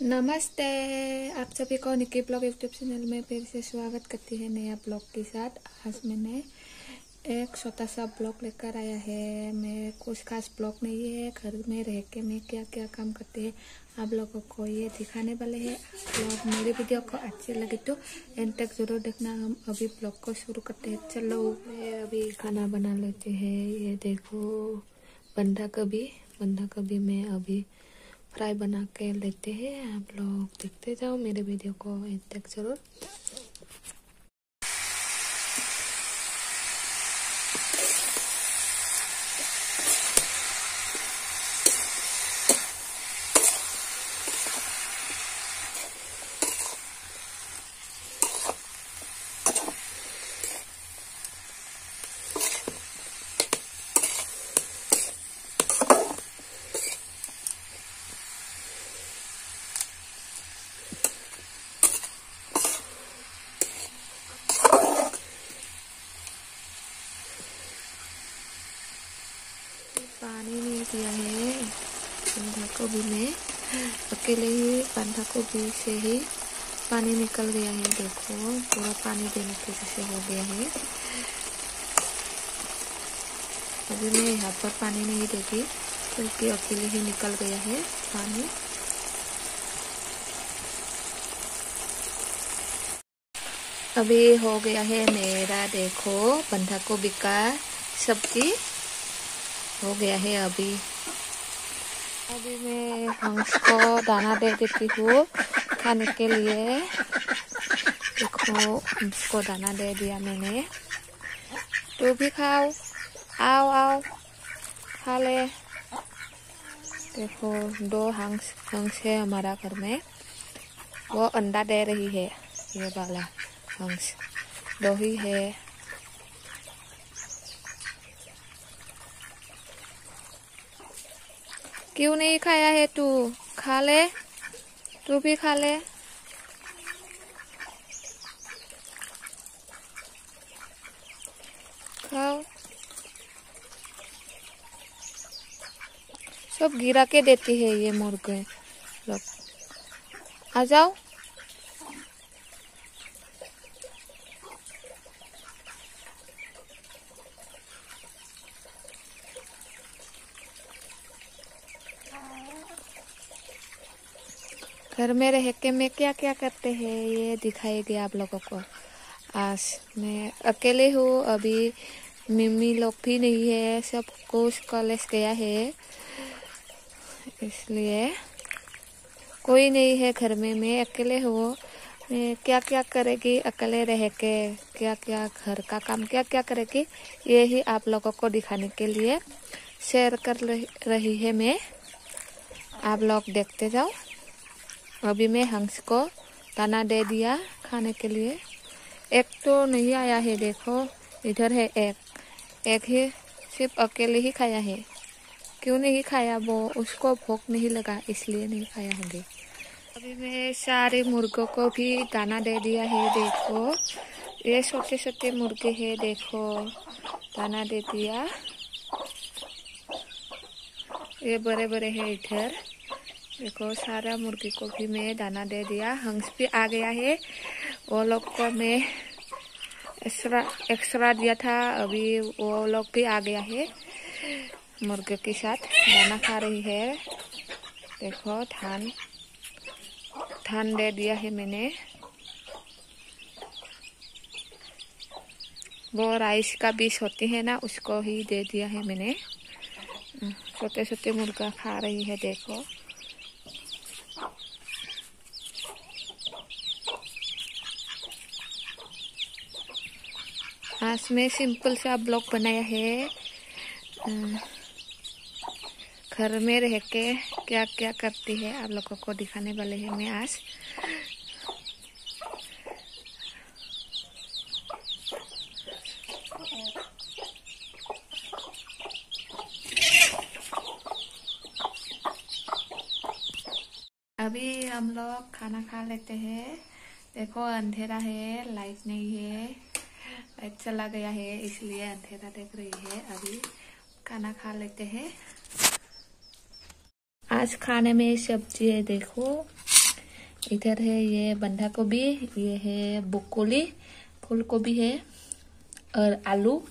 नमस्ते, आप सभी को निकी ब्लॉग यूट्यूब चैनल में फिर से स्वागत करती है नया ब्लॉग के साथ। आज मैंने एक छोटा सा ब्लॉग लेकर आया है। मैं कुछ खास ब्लॉग नहीं है, घर में रह के मैं क्या क्या काम करती है आप लोगों को ये दिखाने वाले हैं। आप लोग मेरी वीडियो को अच्छी लगे तो एंड तक जरूर देखना। हम अभी ब्लॉग को शुरू करते हैं। चलो मैं अभी खाना बना लेते हैं। ये देखो बंधा गोभी मैं अभी फ्राई बना के लेते हैं। आप लोग देखते जाओ मेरे वीडियो को एंड तक जरूर। पानी नहीं दिया है बंधा गोभी में, अकेले ही बंधा गोभी से ही पानी निकल गया है। देखो पूरा पानी देने के जैसे हो गया है। अभी मैं यहाँ पर पानी नहीं देगी क्योंकि अकेले ही निकल गया है पानी। अभी हो गया है मेरा, देखो बंधा गोभी का सब्जी हो गया है। अभी मैं हंस को दाना दे देती हूँ खाने के लिए। देखो हंस को दाना दे दिया मैंने। तू भी खाओ, आओ आओ खा ले। देखो 2 हंस है हमारा घर में, वो अंडा दे रही है। ये वाला हंस 2 ही है। क्यों नहीं खाया है तू? खा ले, तू भी खा ले। खाओ। सब गिरा के देती है ये मुर्गे लोग। आ जाओ। घर में रह के मैं क्या क्या करते हैं ये दिखाएगी आप लोगों को। आज मैं अकेले हूँ, अभी मम्मी लोग भी नहीं है, सब कुछ कॉलेज गया है, इसलिए कोई नहीं है घर में। मैं अकेले हूँ। मैं क्या क्या करेगी अकेले रह के, क्या क्या घर का काम क्या क्या करेगी ये ही आप लोगों को दिखाने के लिए शेयर कर रही है मैं। आप लोग देखते जाओ। अभी मैं हंस को दाना दे दिया खाने के लिए। एक तो नहीं आया है, देखो इधर है एक ही सिर्फ अकेले ही खाया है। क्यों नहीं खाया? वो उसको भूख नहीं लगा इसलिए नहीं खाया होंगे। अभी मैं सारे मुर्गों को भी दाना दे दिया है। देखो ये छोटे छोटे मुर्गे हैं, देखो दाना दे दिया। ये बड़े बड़े हैं इधर। देखो सारा मुर्गी को भी मैं दाना दे दिया। हंस भी आ गया है, वो लोग को मैं एक्स्ट्रा दिया था, अभी वो लोग भी आ गया है मुर्गे के साथ दाना खा रही है। देखो धान दे दिया है मैंने। वो राइस का बीज होती है ना, उसको ही दे दिया है मैंने। छोटे छोटे मुर्गा खा रही है, देखो। आज मैं सिंपल सा ब्लॉग बनाया है। घर में रह के क्या क्या करती है आप लोगों को दिखाने वाले हैं मैं आज। अभी हम लोग खाना खा लेते हैं। देखो अंधेरा है, लाइट नहीं है, लाइट चला गया है इसलिए अंधेरा देख रही है। अभी खाना खा लेते हैं। आज खाने में सब्जी है, देखो इधर है ये बंधा गोभी, ये है ब्रोकोली, फूल गोभी है और आलू,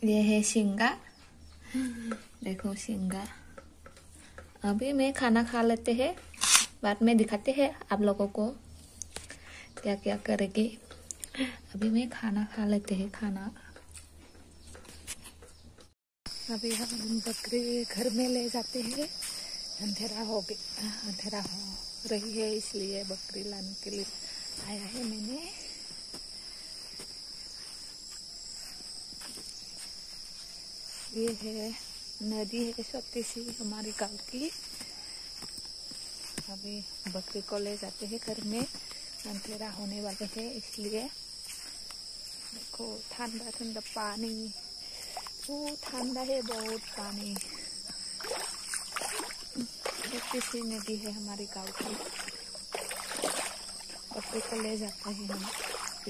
ये है शिंगा। देखो शिंगा। अभी मैं खाना खा लेते हैं, बाद में दिखाते हैं आप लोगों को क्या क्या करेगी। अभी मैं खाना खा लेते हैं खाना। अभी हम बकरी घर में ले जाते हैं। अंधेरा हो रही है, इसलिए बकरी लाने के लिए आया है मैंने। ये है नदी है छोटी सी हमारी गांव की। अभी बकरी को ले जाते हैं घर में, अंधेरा होने वाले है इसलिए। देखो ठंडा ठंडा पानी, वो ठंडा है बहुत पानी। छोटी सी नदी है हमारी गांव की। बकरी को ले जाते हैं हम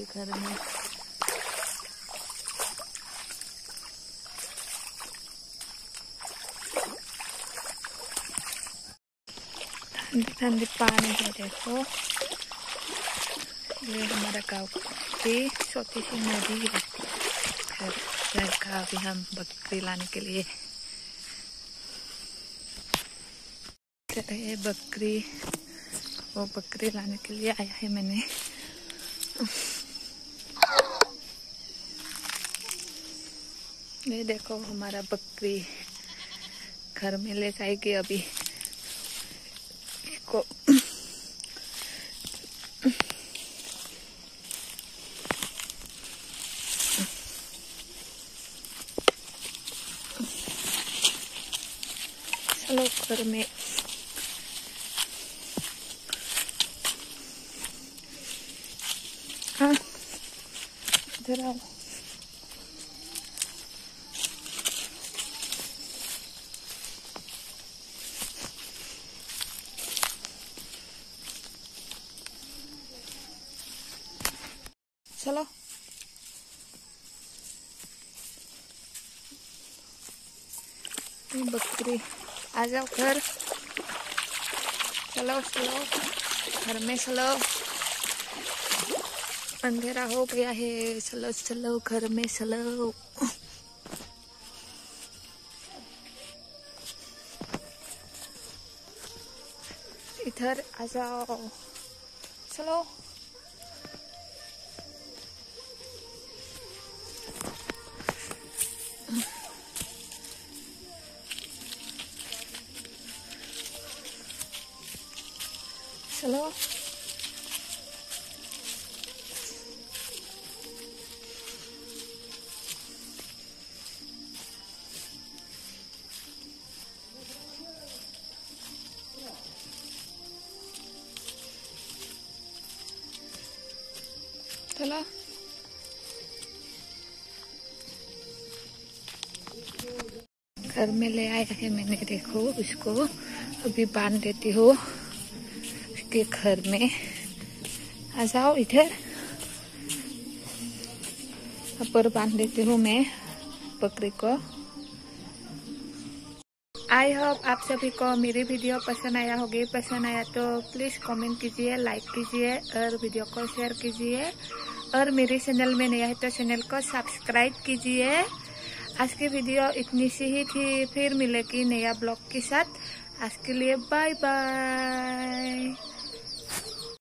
घर में। ठंडी ठंडी पानी है। देखो ये हमारा गांव की छोटी सी नदी है। घर का अभी हम बकरी लाने के लिए है। बकरी, वो बकरी लाने के लिए आया है मैंने। ये देखो हमारा बकरी घर में ले जाएगी अभी इसको। चलो घर में। हाँ इधर आओ। चलो बकरी आ जाओ घर। चलो चलो घर में चलो, अंधेरा हो गया है। चलो चलो घर में चलो। इधर आ जाओ, चलो। चलो चलो। घर में ले आया है मैंने। देखो उसको अभी बांध देती हूँ उसके घर में। आ जाओ इधर, ऊपर बांध देती हूँ मैं बकरी को। आई होप आप सभी को मेरी वीडियो पसंद आया होगी। पसंद आया तो प्लीज कमेंट कीजिए, लाइक कीजिए और वीडियो को शेयर कीजिए। और मेरे चैनल में नया है तो चैनल को सब्सक्राइब कीजिए। आज की वीडियो इतनी सी ही थी, फिर मिलेगी नया ब्लॉग के साथ। आज के लिए बाय बाय।